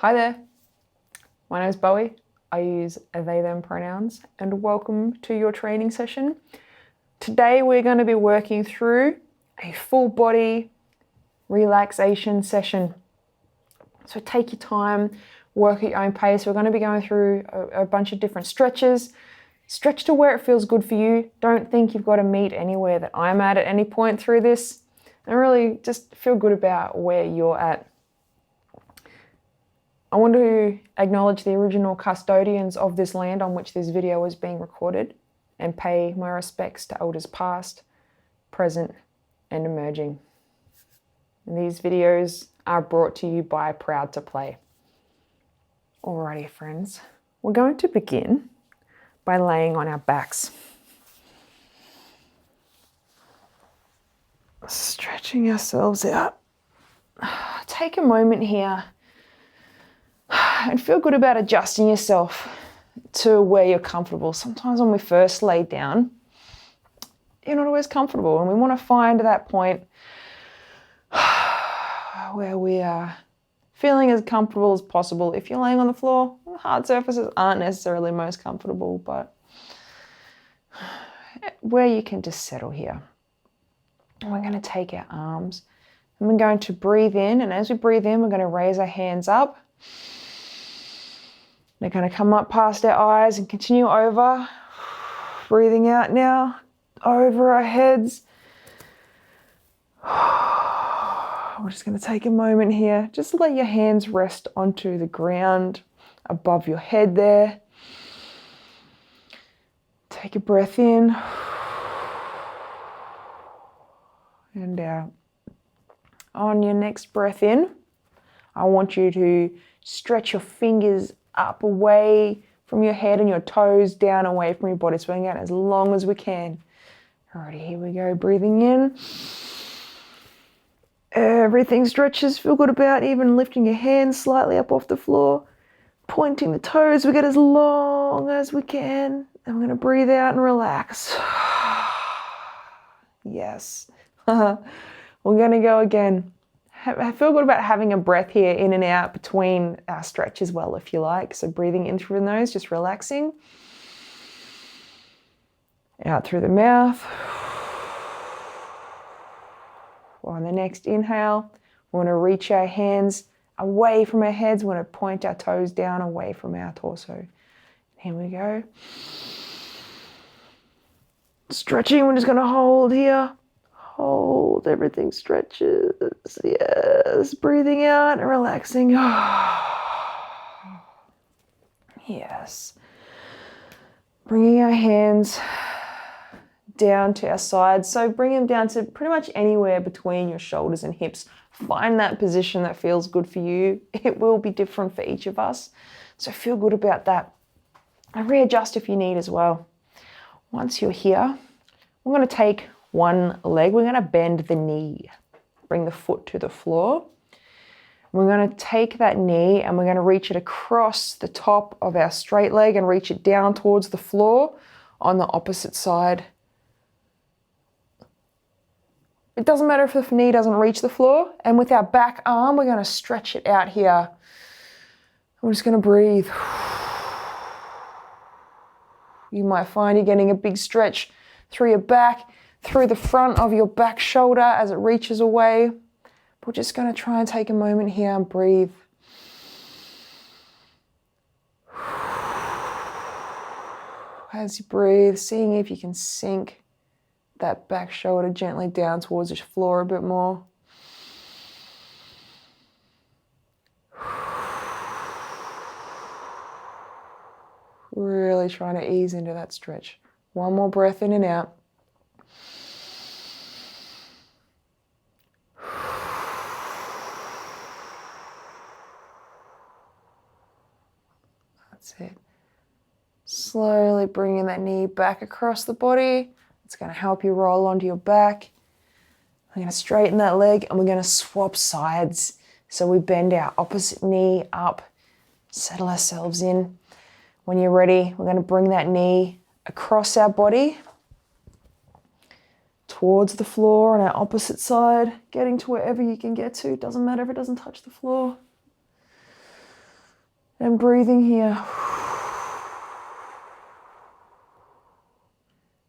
Hi there, my name is Bowie. I use they, them pronouns, and welcome to your training session. Today we're going to be working through a full body relaxation session. So take your time, work at your own pace. We're going to be going through a bunch of different stretches. Stretch to where it feels good for you. Don't think you've got to meet anywhere that I'm at any point through this. And really just feel good about where you're at. I want to acknowledge the original custodians of this land on which this video is being recorded and pay my respects to elders past, present, and emerging. And these videos are brought to you by Proud to Play. Alrighty, friends, we're going to begin by laying on our backs. Stretching ourselves out. Take a moment here and feel good about adjusting yourself to where you're comfortable. Sometimes when we first lay down, you're not always comfortable, and we want to find that point where we are feeling as comfortable as possible. If you're laying on the floor, hard surfaces aren't necessarily most comfortable, but where you can just settle here. And we're going to take our arms and we're going to breathe in, and as we breathe in, we're going to raise our hands up. They're going to come up past our eyes and continue over. Breathing out now, over our heads. We're just going to take a moment here. Just let your hands rest onto the ground above your head there. Take a breath in and out. On your next breath in, I want you to stretch your fingers up away from your head and your toes down away from your body. So we're going out as long as we can. Alrighty, here we go. Breathing in. Everything stretches. Feel good about even lifting your hands slightly up off the floor. Pointing the toes. We get as long as we can. And we're going to breathe out and relax. Yes. We're going to go again. I feel good about having a breath here in and out between our stretch as well, if you like. So breathing in through the nose, just relaxing. Out through the mouth. On the next inhale, we want to reach our hands away from our heads. We want to point our toes down away from our torso. Here we go. Stretching, we're just going to hold here. Hold, everything stretches. Yes, breathing out and relaxing. Yes. Bringing our hands down to our sides. So bring them down to pretty much anywhere between your shoulders and hips. Find that position that feels good for you. It will be different for each of us. So feel good about that. And readjust if you need as well. Once you're here, we're going to take one leg. We're going to bend the knee. Bring the foot to the floor. We're going to take that knee and we're going to reach it across the top of our straight leg and reach it down towards the floor on the opposite side. It doesn't matter if the knee doesn't reach the floor. And with our back arm, we're going to stretch it out here. We're just going to breathe. You might find you're getting a big stretch through your back, through the front of your back shoulder as it reaches away. We're just going to try and take a moment here and breathe. As you breathe, seeing if you can sink that back shoulder gently down towards the floor a bit more. Really trying to ease into that stretch. One more breath in and out. That's it. Slowly bringing that knee back across the body. It's going to help you roll onto your back. We're going to straighten that leg and we're going to swap sides. So we bend our opposite knee up, settle ourselves in. When you're ready, we're going to bring that knee across our body towards the floor on our opposite side, getting to wherever you can get to. Doesn't matter if it doesn't touch the floor. And breathing here.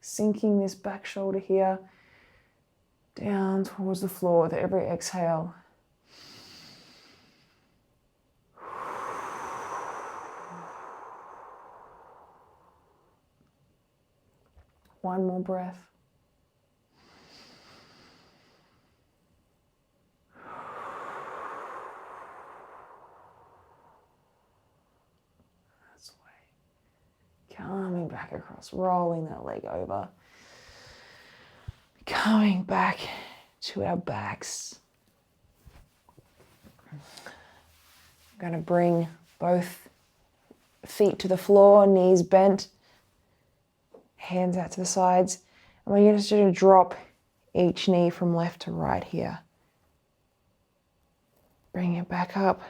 Sinking this back shoulder here down towards the floor with every exhale. One more breath. That's the way. Coming back across, rolling that leg over. Coming back to our backs. I'm going to bring both feet to the floor, knees bent, hands out to the sides. And we're just going to drop each knee from left to right here. Bring it back up.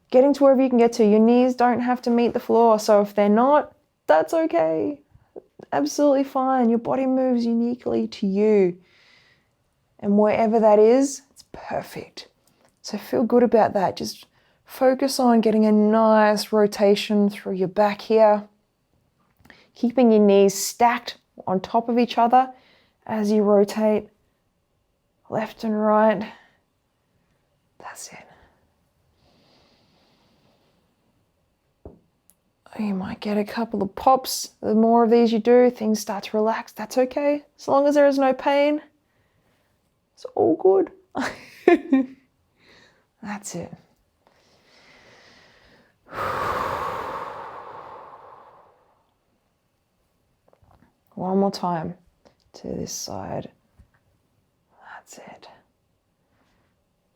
Getting to wherever you can get to. Your knees don't have to meet the floor, so if they're not, that's okay. Absolutely fine. Your body moves uniquely to you. And wherever that is, it's perfect. So feel good about that. Just focus on getting a nice rotation through your back here. Keeping your knees stacked on top of each other as you rotate left and right. That's it. You might get a couple of pops. The more of these you do, things start to relax. That's okay. As long as there is no pain, it's all good. That's it. One more time to this side. That's it.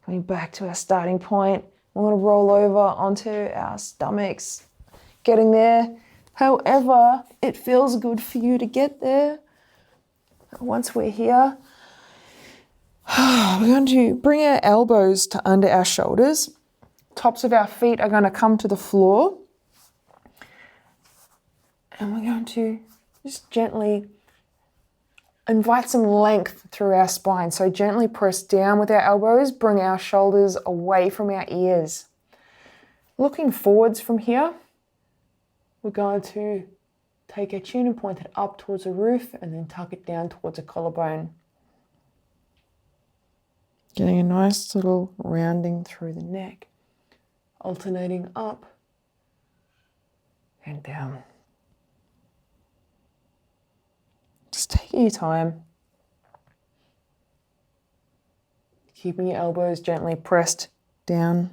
Coming back to our starting point. We're going to roll over onto our stomachs. Getting there, however it feels good for you to get there. Once we're here, we're going to bring our elbows to under our shoulders. Tops of our feet are going to come to the floor. And we're going to just gently invite some length through our spine. So gently press down with our elbows, bring our shoulders away from our ears. Looking forwards from here, we're going to take our chin and point it up towards the roof and then tuck it down towards the collarbone. Getting a nice little rounding through the neck, alternating up and down. Just taking your time. Keeping your elbows gently pressed down.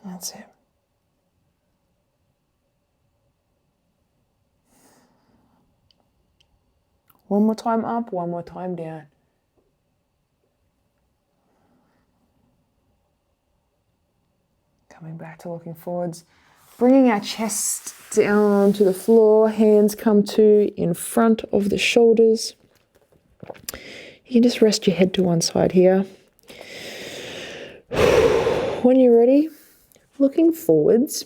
That's it. One more time up, one more time down. Coming back to looking forwards. Bringing our chest down to the floor. Hands come to in front of the shoulders. You can just rest your head to one side here. When you're ready, looking forwards.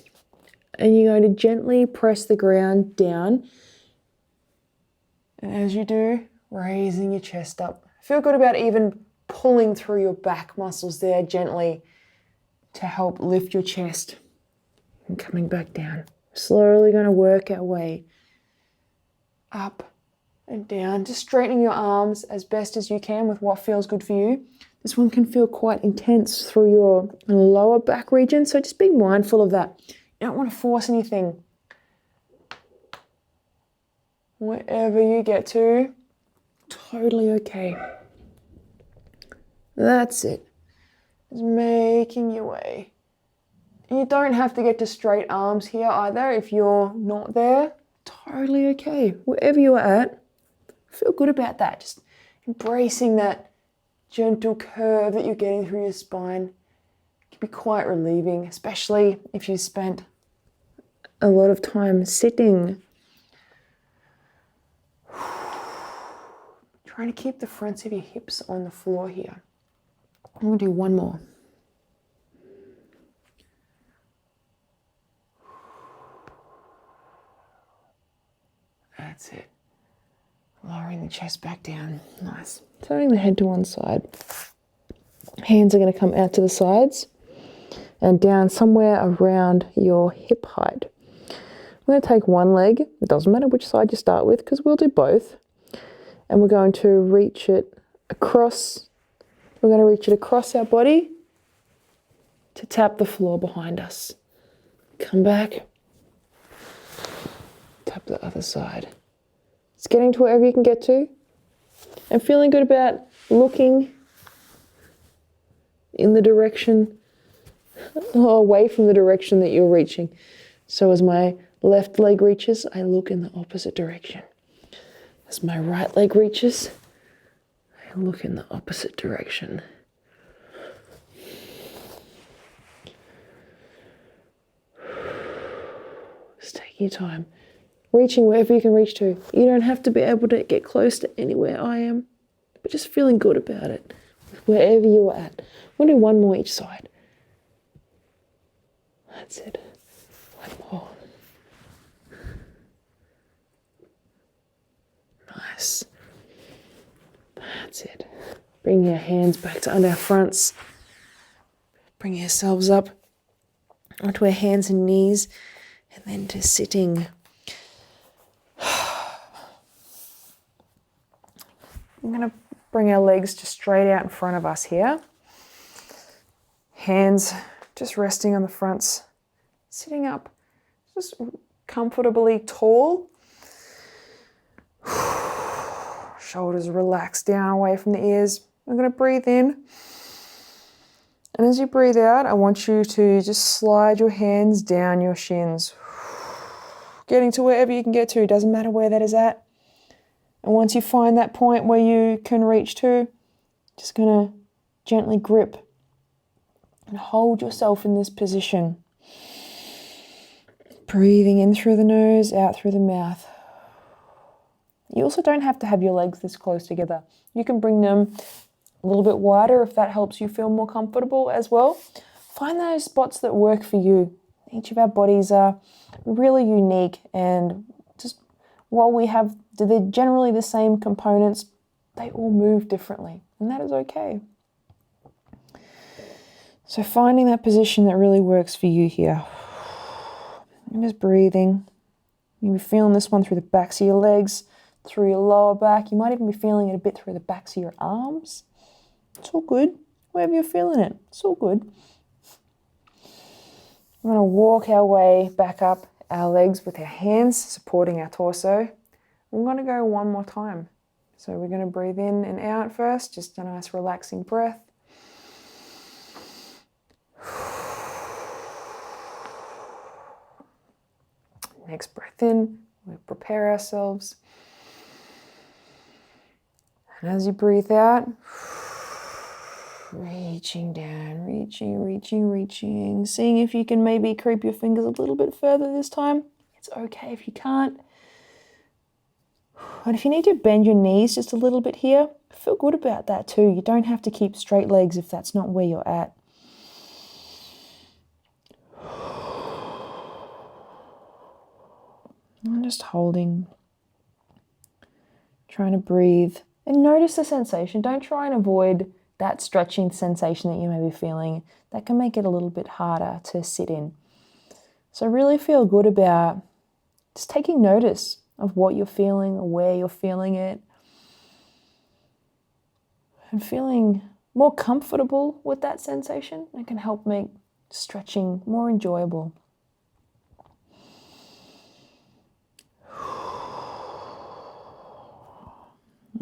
And you're going to gently press the ground down. And as you do, raising your chest up. Feel good about even pulling through your back muscles there gently to help lift your chest. And coming back down. Slowly going to work our way up and down. Just straightening your arms as best as you can with what feels good for you. This one can feel quite intense through your lower back region, so just be mindful of that. You don't want to force anything. Wherever you get to, totally okay. That's it. Just making your way. You don't have to get to straight arms here either if you're not there. Totally okay. Wherever you're at, feel good about that. Just embracing that gentle curve that you're getting through your spine. It can be quite relieving, especially if you spent a lot of time sitting. Trying to keep the fronts of your hips on the floor here. I'm going to do one more. That's it. Lowering the chest back down. Nice. Turning the head to one side. Hands are going to come out to the sides. and down somewhere around your hip height. We're going to take one leg, it doesn't matter which side you start with because we'll do both, and we're going to reach it across, we're going to reach it across our body to tap the floor behind us. Come back, tap the other side. It's getting to wherever you can get to and feeling good about looking in the direction or away from the direction that you're reaching. So as my left leg reaches, I look in the opposite direction. As my right leg reaches, I look in the opposite direction. Just take your time. Reaching wherever you can reach to. You don't have to be able to get close to anywhere I am, but just feeling good about it, wherever you're at. We'll do one more each side. That's it. One more. Nice. That's it. Bring your hands back to under our fronts. Bring yourselves up onto our hands and knees, and then to sitting. I'm going to bring our legs just straight out in front of us here. Hands just resting on the fronts. Sitting up, just comfortably tall. Shoulders relaxed down away from the ears. I'm going to breathe in. And as you breathe out, I want you to just slide your hands down your shins. Getting to wherever you can get to, doesn't matter where that is at. And once you find that point where you can reach to, just going to gently grip and hold yourself in this position. Breathing in through the nose, out through the mouth. You also don't have to have your legs this close together. You can bring them a little bit wider if that helps you feel more comfortable as well. Find those spots that work for you. Each of our bodies are really unique, and just while we have they're generally the same components, they all move differently, and that is okay. So finding that position that really works for you here. And just breathing. You'll be feeling this one through the backs of your legs, through your lower back. You might even be feeling it a bit through the backs of your arms. It's all good. Wherever you're feeling it, it's all good. We're going to walk our way back up our legs with our hands supporting our torso. We're going to go one more time. So we're going to breathe in and out first, just a nice relaxing breath. Next breath in, we prepare ourselves. And as you breathe out, reaching down, reaching. Seeing if you can maybe creep your fingers a little bit further this time. It's okay if you can't. And if you need to bend your knees just a little bit here, feel good about that too. You don't have to keep straight legs if that's not where you're at. I'm just holding, trying to breathe, and notice the sensation. Don't try and avoid that stretching sensation that you may be feeling. That can make it a little bit harder to sit in. So really feel good about just taking notice of what you're feeling or where you're feeling it, and feeling more comfortable with that sensation. It can help make stretching more enjoyable.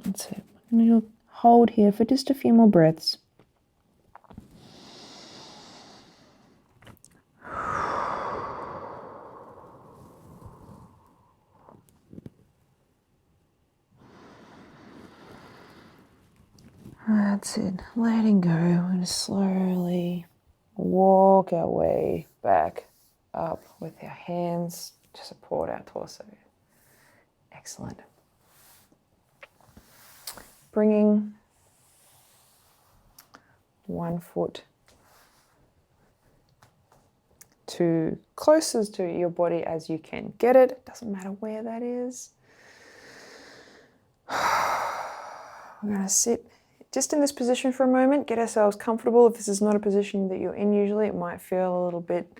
That's it. And you'll hold here for just a few more breaths. That's it. Letting go. We're going to slowly walk our way back up with our hands to support our torso. Excellent. Bringing one foot to closest to your body as you can get it. It doesn't matter where that is. We're going to sit just in this position for a moment, get ourselves comfortable. If this is not a position that you're in usually, it might feel a little bit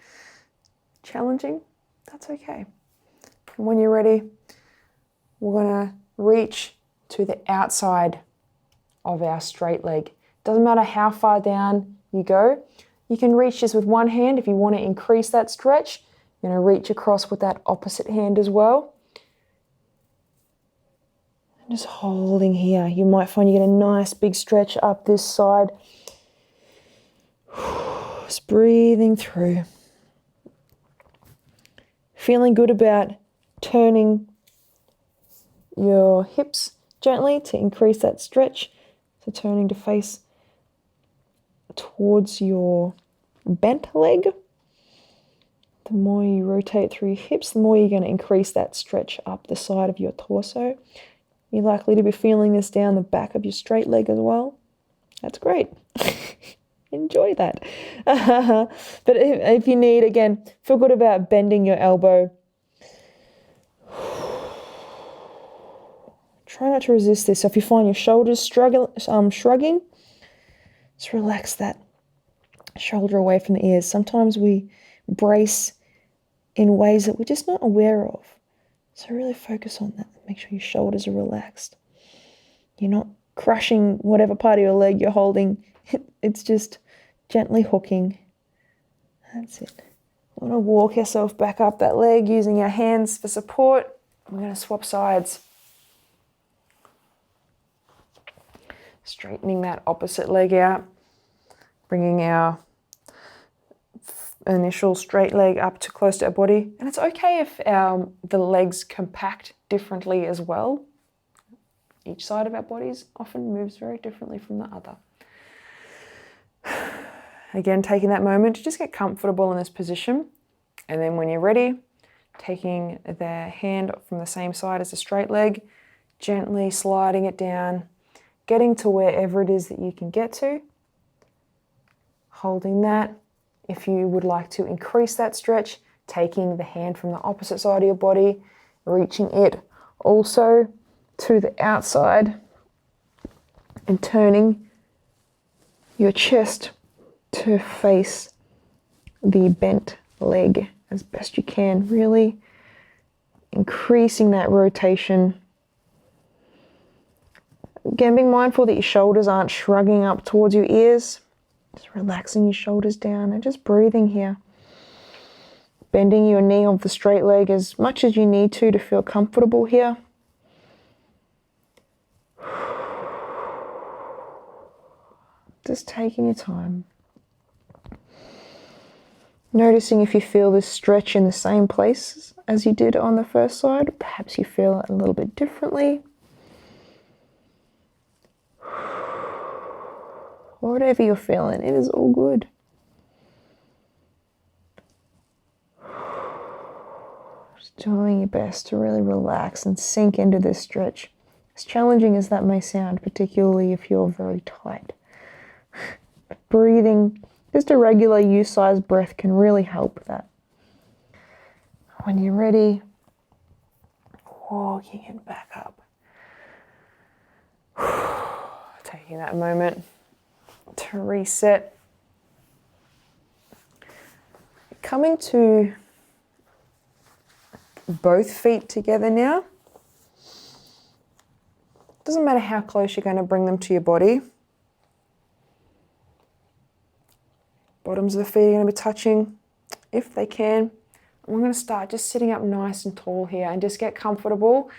challenging. That's okay. And when you're ready, we're gonna reach to the outside of our straight leg. Doesn't matter how far down you go. You can reach this with one hand if you want to increase that stretch. You're gonna reach across with that opposite hand as well. Just holding here. You might find you get a nice big stretch up this side. Just breathing through. Feeling good about turning your hips gently to increase that stretch. So turning to face towards your bent leg. The more you rotate through your hips, the more you're going to increase that stretch up the side of your torso. You're likely to be feeling this down the back of your straight leg as well. That's great. Enjoy that. But if you need, again, feel good about bending your elbow. Try not to resist this. So if you find your shoulders shrugging, just relax that shoulder away from the ears. Sometimes we brace in ways that we're just not aware of. So really focus on that. Make sure your shoulders are relaxed. You're not crushing whatever part of your leg you're holding. It's just gently hooking. That's it. We're going to walk ourselves back up that leg using our hands for support. We're going to swap sides. Straightening that opposite leg out. Bringing our initial straight leg up to close to our body. And it's okay if the legs compact differently as well. Each side of our bodies often moves very differently from the other. Again, taking that moment to just get comfortable in this position. And then when you're ready, taking the hand from the same side as the straight leg, gently sliding it down, getting to wherever it is that you can get to. Holding that. If you would like to increase that stretch, taking the hand from the opposite side of your body, reaching it also to the outside and turning your chest to face the bent leg as best you can. Really increasing that rotation. Again, being mindful that your shoulders aren't shrugging up towards your ears. Just relaxing your shoulders down and just breathing here. Bending your knee of the straight leg as much as you need to feel comfortable here. Just taking your time. Noticing if you feel this stretch in the same place as you did on the first side. Perhaps you feel it a little bit differently. Whatever you're feeling, it is all good. Just doing your best to really relax and sink into this stretch. As challenging as that may sound, particularly if you're very tight. Breathing, just a regular U-sized breath can really help that. When you're ready, walking it back up. Taking that moment to reset. Coming to both feet together now. Doesn't matter how close you're going to bring them to your body. Bottoms of the feet are going to be touching if they can. We're going to start just sitting up nice and tall here and just get comfortable,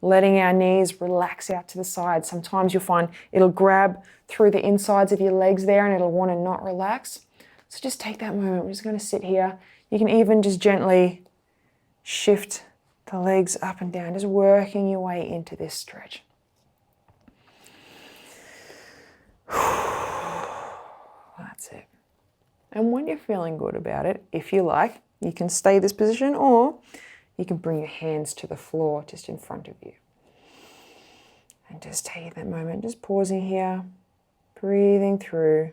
letting our knees relax out to the side. Sometimes you'll find it'll grab through the insides of your legs there and it'll want to not relax. So just take that moment. We're just going to sit here. You can even just gently shift the legs up and down, just working your way into this stretch. That's it. And when you're feeling good about it, if you like, you can stay this position or you can bring your hands to the floor just in front of you. And just take that moment, just pausing here, breathing through.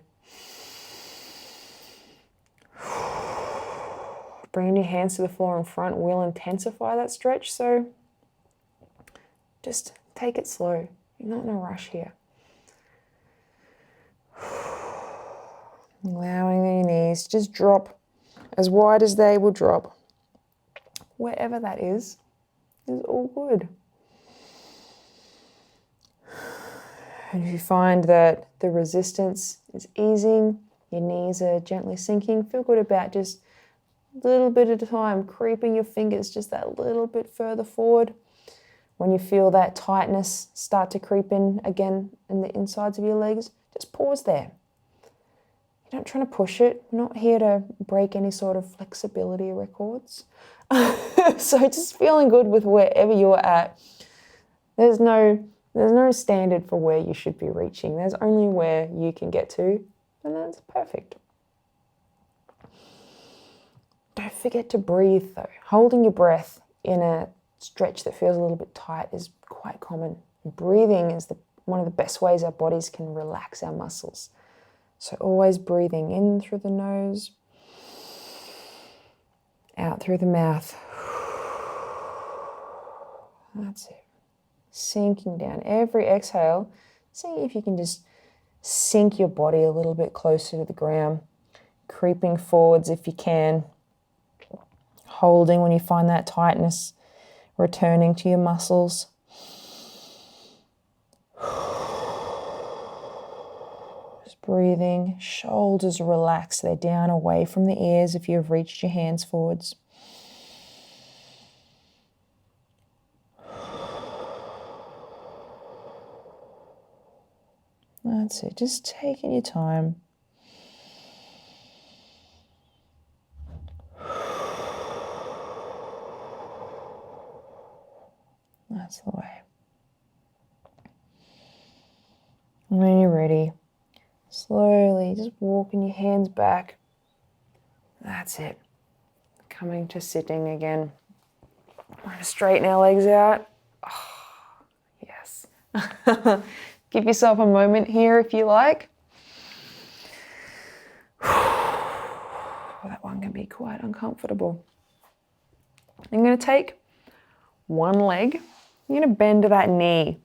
Bringing your hands to the floor in front will intensify that stretch, so just take it slow. You're not in a rush here. Allowing your knees to just drop as wide as they will drop. Wherever that is all good. And if you find that the resistance is easing, your knees are gently sinking, feel good about just a little bit at a time, creeping your fingers just that little bit further forward. When you feel that tightness start to creep in again in the insides of your legs, just pause there. You're not trying to push it. You're not here to break any sort of flexibility records. So just feeling good with wherever you're at. There's no standard for where you should be reaching. There's only where you can get to, and that's perfect. Don't forget to breathe though. Holding your breath in a stretch that feels a little bit tight is quite common. Breathing is one of the best ways our bodies can relax our muscles. So always breathing in through the nose, out through the mouth. That's it. Sinking down. Every exhale, see if you can just sink your body a little bit closer to the ground. Creeping forwards if you can. Holding when you find that tightness. Returning to your muscles. Just breathing. Shoulders relax. They're down away from the ears if you've reached your hands forwards. That's it. Just taking your time. That's the way. And when you're ready, slowly just walking your hands back. That's it. Coming to sitting again. We're going to straighten our legs out. Oh, yes. Give yourself a moment here if you like. That one can be quite uncomfortable. I'm going to take one leg. You're going to bend that knee.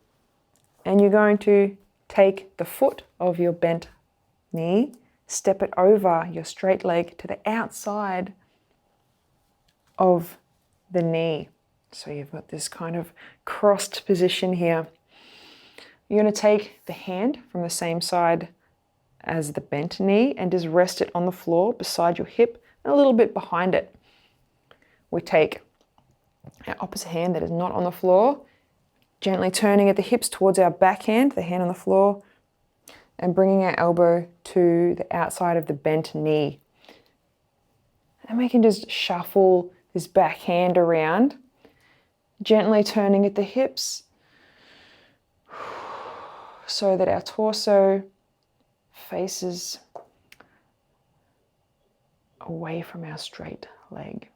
And you're going to take the foot of your bent knee, step it over your straight leg to the outside of the knee. So you've got this kind of crossed position here. You're going to take the hand from the same side as the bent knee and just rest it on the floor beside your hip and a little bit behind it. We take our opposite hand that is not on the floor, gently turning at the hips towards our back hand, the hand on the floor, and bringing our elbow to the outside of the bent knee. And we can just shuffle this back hand around, gently turning at the hips so that our torso faces away from our straight leg.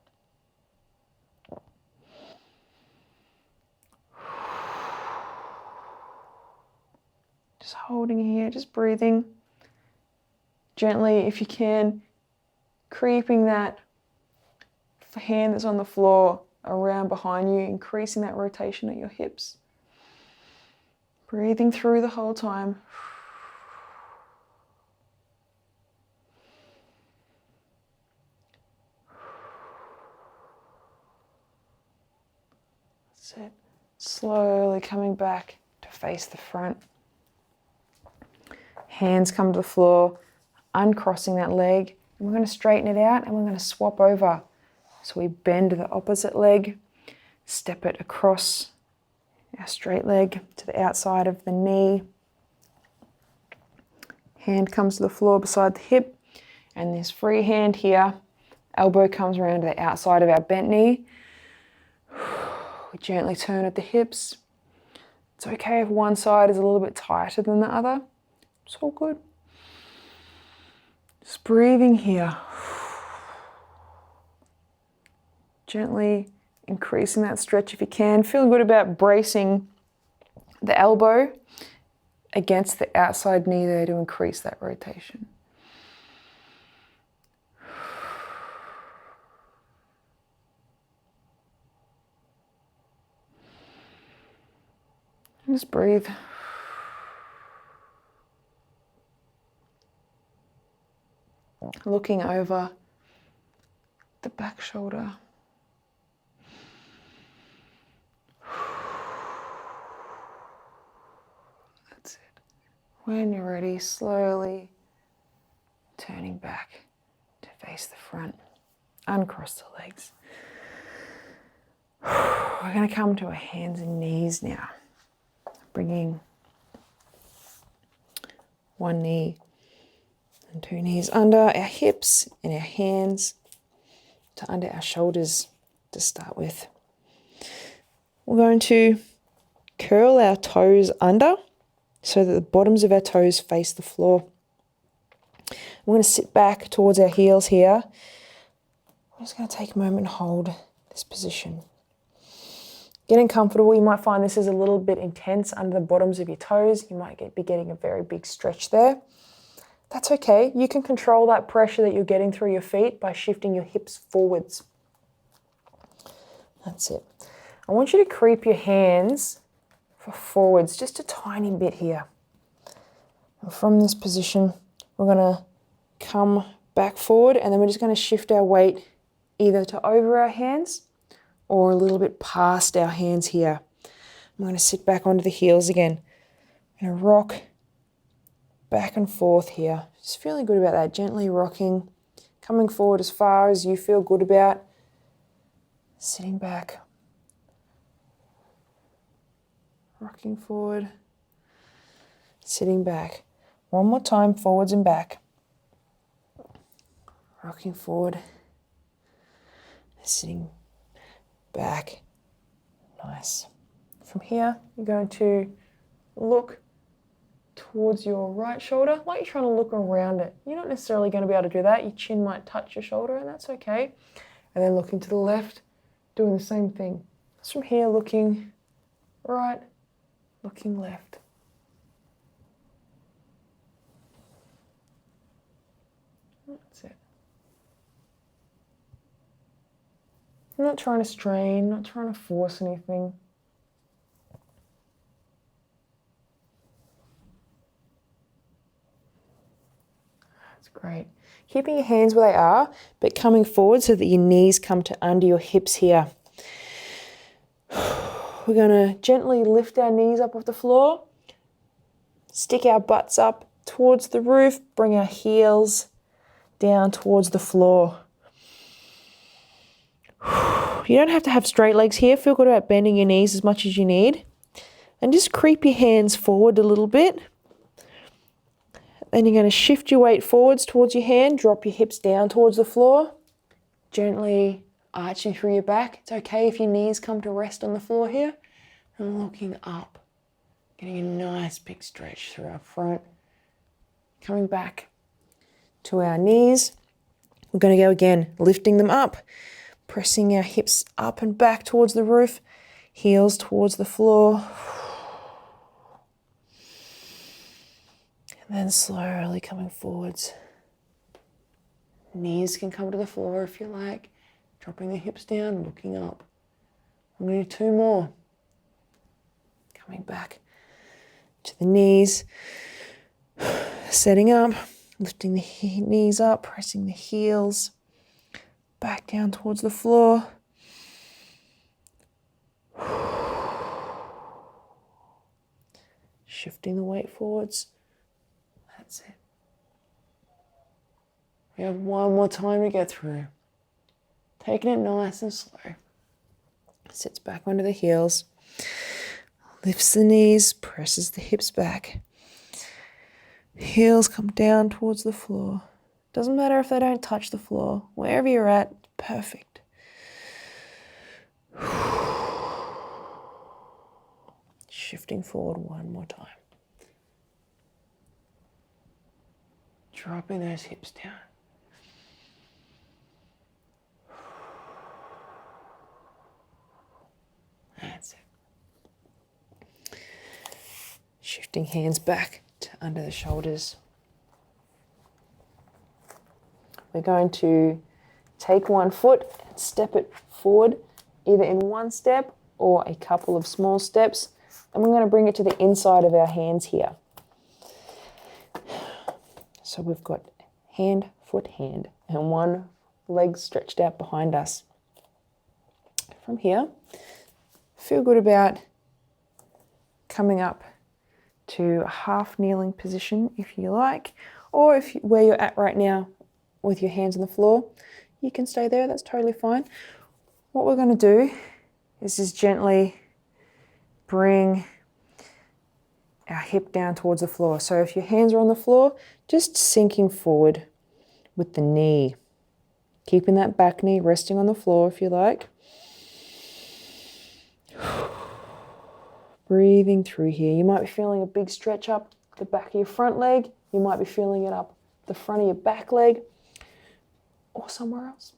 Just holding here, just breathing. Gently, if you can, creeping that hand that's on the floor around behind you, increasing that rotation at your hips. Breathing through the whole time. That's it. Slowly coming back to face the front. Hands come to the floor, uncrossing that leg. And we're going to straighten it out and we're going to swap over. So we bend the opposite leg, step it across our straight leg to the outside of the knee. Hand comes to the floor beside the hip. And this free hand here, elbow comes around to the outside of our bent knee. We gently turn at the hips. It's okay if one side is a little bit tighter than the other. It's all good. Just breathing here. Gently increasing that stretch if you can. Feeling good about bracing the elbow against the outside knee there to increase that rotation. Just breathe. looking over the back shoulder. That's it. When you're ready, slowly turning back to face the front. Uncross the legs. We're going to come to our hands and knees now. Bringing one knee and two knees under our hips and our hands to under our shoulders to start with. We're going to curl our toes under so that the bottoms of our toes face the floor. We're going to sit back towards our heels here. I'm just going to take a moment and hold this position. Getting comfortable, you might find this is a little bit intense under the bottoms of your toes. You might be getting a very big stretch there. That's okay. You can control that pressure that you're getting through your feet by shifting your hips forwards. That's it. I want you to creep your hands forwards just a tiny bit here. And from this position, we're going to come back forward, and then we're just going to shift our weight either to over our hands or a little bit past our hands here. I'm going to sit back onto the heels again. I'm going to rock back and forth here. Just feeling good about that. Gently rocking, coming forward as far as you feel good about. Sitting back. Rocking forward. Sitting back. One more time, forwards and back. Rocking forward. Sitting back. Nice. From here, you're going to look towards your right shoulder, like you're trying to look around it. You're not necessarily going to be able to do that. Your chin might touch your shoulder, and that's okay. And then looking to the left, doing the same thing. Just from here, looking right, looking left. That's it. I'm not trying to strain, not trying to force anything. That's great. Keeping your hands where they are, but coming forward so that your knees come to under your hips here. We're going to gently lift our knees up off the floor, stick our butts up towards the roof, bring our heels down towards the floor. You don't have to have straight legs here. Feel good about bending your knees as much as you need. And just creep your hands forward a little bit. Then you're going to shift your weight forwards towards your hand, drop your hips down towards the floor, gently arching through your back. It's okay if your knees come to rest on the floor here. And looking up, getting a nice big stretch through our front. Coming back to our knees. We're going to go again, lifting them up. Pressing our hips up and back towards the roof, heels towards the floor. And then slowly coming forwards. Knees can come to the floor if you like. Dropping the hips down, looking up. I'm going to do two more. Coming back to the knees. Setting up, lifting the knees up, pressing the heels back down towards the floor. Shifting the weight forwards. That's it. We have one more time to get through. Taking it nice and slow. Sits back onto the heels. Lifts the knees, presses the hips back. Heels come down towards the floor. Doesn't matter if they don't touch the floor. Wherever you're at, perfect. Shifting forward one more time. Dropping those hips down. That's it. Shifting hands back to under the shoulders. We're going to take one foot and step it forward, either in one step or a couple of small steps. And we're going to bring it to the inside of our hands here. So we've got hand foot, hand, and one leg stretched out behind us. From here, feel good about coming up to a half kneeling position if you like, or if where you're at right now with your hands on the floor, you can stay there, that's totally fine. What we're going to do is just gently bring our hip down towards the floor. So if your hands are on the floor, just sinking forward with the knee. Keeping that back knee resting on the floor if you like. Breathing through here. You might be feeling a big stretch up the back of your front leg. You might be feeling it up the front of your back leg or somewhere else.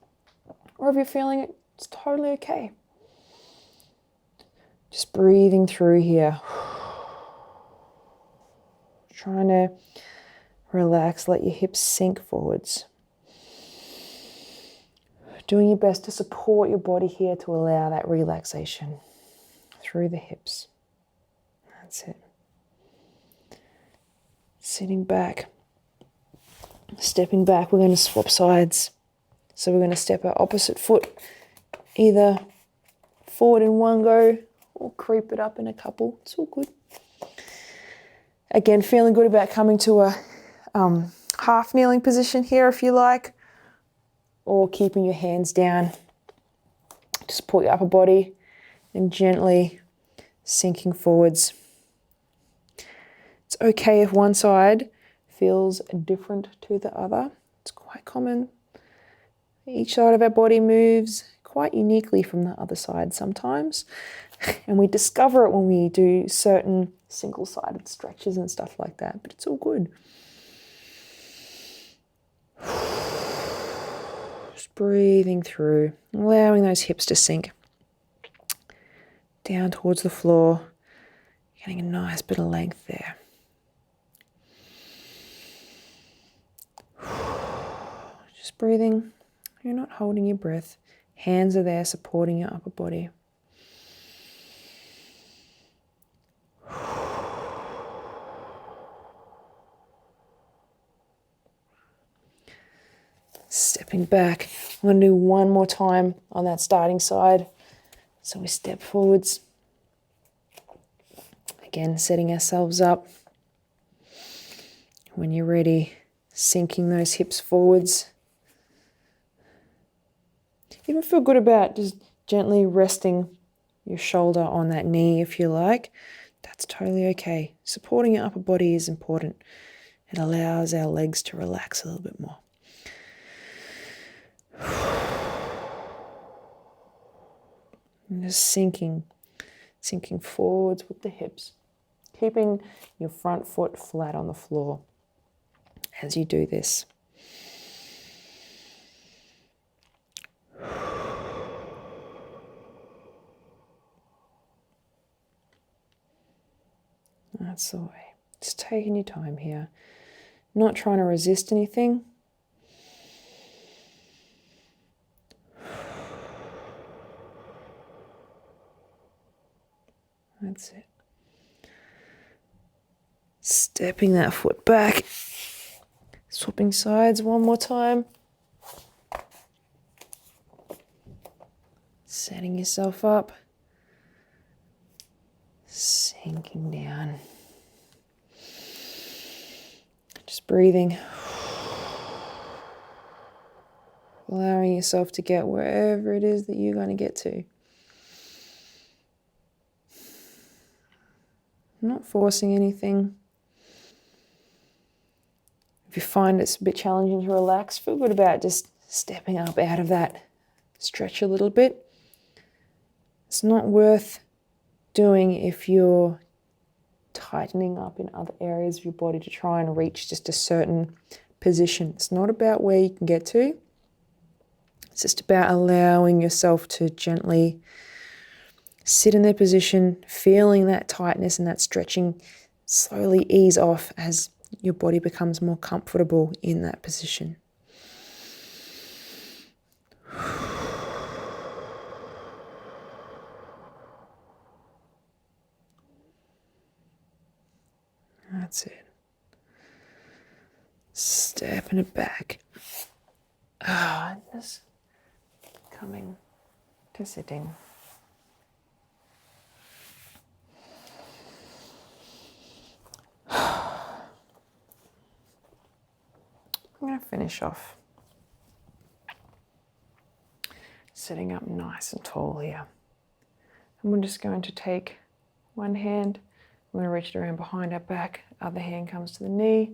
Or if you're feeling it, it's totally okay. Just breathing through here. Trying to relax, let your hips sink forwards. Doing your best to support your body here to allow that relaxation through the hips. That's it. Sitting back, stepping back, we're going to swap sides. So we're going to step our opposite foot either forward in one go or creep it up in a couple. It's all good. Again, feeling good about coming to a half kneeling position here if you like, or keeping your hands down to support your upper body and gently sinking forwards. It's okay if one side feels different to the other. It's quite common. Each side of our body moves quite uniquely from the other side sometimes. And we discover it when we do certain single-sided stretches and stuff like that, but it's all good. Just breathing through, allowing those hips to sink down towards the floor, getting a nice bit of length there. Just breathing. You're not holding your breath. Hands are there supporting your upper body. Stepping back. I'm going to do one more time on that starting side. So we step forwards. Again, setting ourselves up. When you're ready, sinking those hips forwards. Even feel good about just gently resting your shoulder on that knee if you like. That's totally okay. Supporting your upper body is important. It allows our legs to relax a little bit more. And just sinking forwards with the hips. Keeping your front foot flat on the floor as you do this. That's the way. Just taking your time here. Not trying to resist anything. That's it. Stepping that foot back. Swapping sides one more time. Setting yourself up. Sinking down. Just breathing. Allowing yourself to get wherever it is that you're going to get to. Not forcing anything. If you find it's a bit challenging to relax, feel good about just stepping up out of that. Stretch a little bit. It's not worth doing if you're tightening up in other areas of your body to try and reach just a certain position. It's not about where you can get to. It's just about allowing yourself to gently sit in their position, feeling that tightness and that stretching slowly ease off as your body becomes more comfortable in that position. That's it. Stepping it back. Just coming to sitting. I'm going to finish off sitting up nice and tall here. And we're just going to take one hand, we're going to reach it around behind our back, other hand comes to the knee,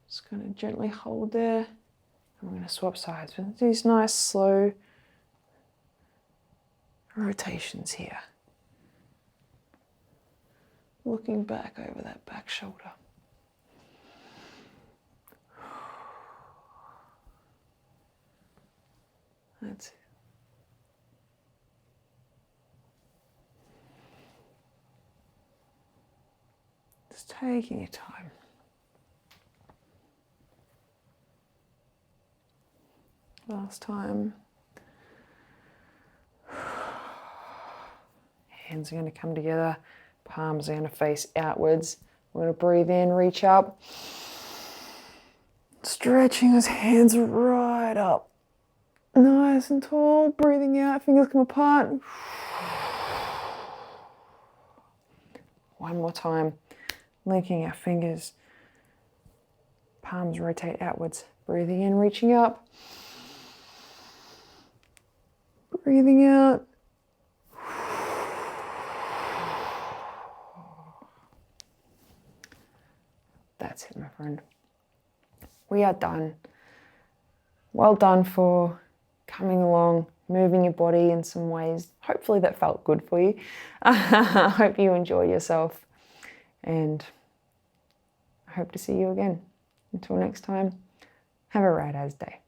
just going to gently hold there, and we're going to swap sides with these nice slow rotations here. Looking back over that back shoulder. That's it. Just taking your time. Last time. Hands are going to come together, palms are going to face outwards. We're going to breathe in, reach up. Stretching those hands right up. Nice and tall, breathing out, fingers come apart. One more time, linking our fingers. Palms rotate outwards, breathing in, reaching up. Breathing out. That's it, my friend. We are done. Well done for coming along, moving your body in some ways. Hopefully that felt good for you. I hope you enjoy yourself, and I hope to see you again. Until next time, have a rad as day.